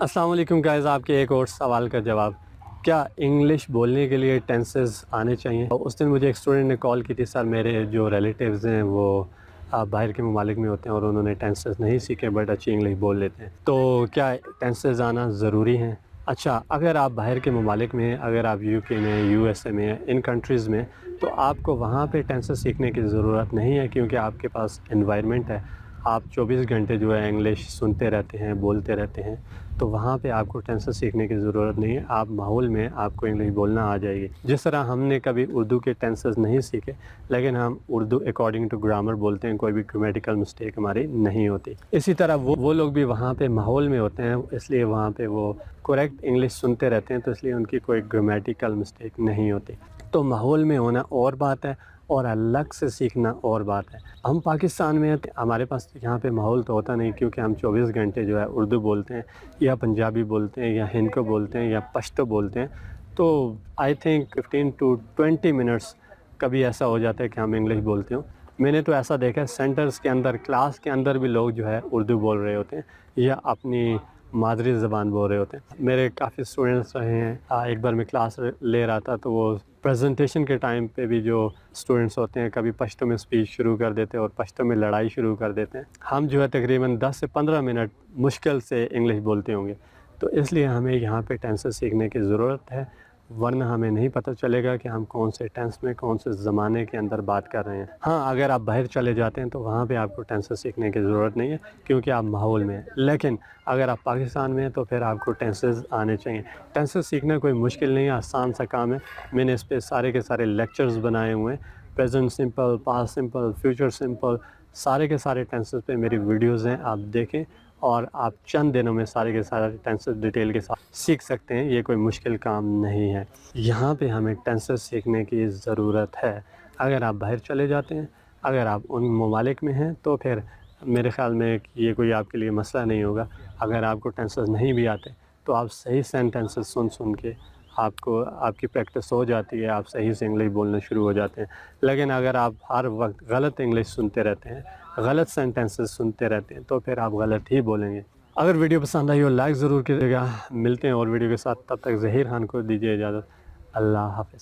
السلام علیکم گائز، آپ کے ایک اور سوال کا جواب، کیا انگلش بولنے کے لیے ٹینسز آنے چاہیے؟ اس دن مجھے ایک اسٹوڈنٹ نے کال کی تھی، سر میرے جو ریلیٹیوز ہیں وہ باہر کے ممالک میں ہوتے ہیں اور انہوں نے ٹینسز نہیں سیکھے بٹ اچھی انگلش بول لیتے ہیں، تو کیا ٹینسز آنا ضروری ہیں؟ اچھا، اگر آپ باہر کے ممالک میں، اگر آپ یو کے میں، یو ایس اے میں، ان کنٹریز میں، تو آپ کو وہاں پہ ٹینسز سیکھنے کی ضرورت نہیں ہے، کیونکہ آپ کے پاس انوائرمنٹ ہے، آپ 24 گھنٹے جو ہے انگلش سنتے رہتے ہیں، بولتے رہتے ہیں، تو وہاں پہ آپ کو ٹینسز سیکھنے کی ضرورت نہیں ہے، آپ ماحول میں آپ کو انگلش بولنا آ جائے گی۔ جس طرح ہم نے کبھی اردو کے ٹینسز نہیں سیکھے لیکن ہم اردو اکارڈنگ ٹو گرامر بولتے ہیں، کوئی بھی گرامیٹیکل مسٹیک ہماری نہیں ہوتی۔ اسی طرح وہ لوگ بھی وہاں پہ ماحول میں ہوتے ہیں، اس لیے وہاں پہ وہ کریکٹ انگلش سنتے رہتے ہیں، تو اس لیے ان کی کوئی گرامیٹیکل مسٹیک نہیں ہوتی۔ تو ماحول میں ہونا اور بات ہے اور الگ سے سیکھنا اور بات ہے۔ ہم پاکستان میں ہمارے پاس یہاں پہ ماحول تو ہوتا نہیں، کیونکہ ہم 24 گھنٹے جو ہے اردو بولتے ہیں یا پنجابی بولتے ہیں یا ہندکو بولتے ہیں یا پشتو بولتے ہیں، تو آئی تھنک 15 to 20 منٹس کبھی ایسا ہو جاتا ہے کہ ہم انگلش بولتے ہوں۔ میں نے تو ایسا دیکھا ہے سینٹرز کے اندر، کلاس کے اندر بھی لوگ جو ہے اردو بول رہے ہوتے ہیں یا اپنی مادری زبان بول رہے ہوتے ہیں۔ میرے کافی اسٹوڈنٹس رہے ہیں، ایک بار میں کلاس لے رہا تھا تو وہ پریزنٹیشن کے ٹائم پہ بھی جو اسٹوڈنٹس ہوتے ہیں کبھی پشتو میں اسپیچ شروع کر دیتے ہیں اور پشتو میں لڑائی شروع کر دیتے ہیں۔ ہم جو ہے تقریباً 10 سے 15 منٹ مشکل سے انگلش بولتے ہوں گے، تو اس لیے ہمیں یہاں پہ ٹینسز سیکھنے کی ضرورت ہے، ورنہ ہمیں نہیں پتہ چلے گا کہ ہم کون سے ٹینس میں، کون سے زمانے کے اندر بات کر رہے ہیں۔ ہاں، اگر آپ باہر چلے جاتے ہیں تو وہاں پہ آپ کو ٹینسز سیکھنے کی ضرورت نہیں ہے، کیونکہ آپ ماحول میں ہیں، لیکن اگر آپ پاکستان میں ہیں تو پھر آپ کو ٹینسز آنے چاہیے۔ ٹینسز سیکھنا کوئی مشکل نہیں ہے، آسان سا کام ہے۔ میں نے اس پہ سارے کے سارے لیکچرز بنائے ہوئے ہیں، present simple, past simple, future simple, سارے کے سارے ٹینسز پہ میری ویڈیوز ہیں، آپ دیکھیں اور آپ چند دنوں میں سارے کے سارے ٹینسز ڈیٹیل کے ساتھ سیکھ سکتے ہیں۔ یہ کوئی مشکل کام نہیں ہے۔ یہاں پہ ہمیں ٹینسز سیکھنے کی ضرورت ہے۔ اگر آپ باہر چلے جاتے ہیں، اگر آپ ان ممالک میں ہیں تو پھر میرے خیال میں یہ کوئی آپ کے لیے مسئلہ نہیں ہوگا۔ اگر آپ کو ٹینسز نہیں بھی آتے تو آپ صحیح سینٹینسز سن کے آپ کی پریکٹس ہو جاتی ہے، آپ صحیح سے انگلش بولنا شروع ہو جاتے ہیں۔ لیکن اگر آپ ہر وقت غلط انگلش سنتے رہتے ہیں، غلط سینٹینسز سنتے رہتے ہیں، تو پھر آپ غلط ہی بولیں گے۔ اگر ویڈیو پسند آئی ہو لائک ضرور کیجیے گا۔ ملتے ہیں اور ویڈیو کے ساتھ، تب تک ظہیر خان کو دیجیے اجازت۔ اللہ حافظ۔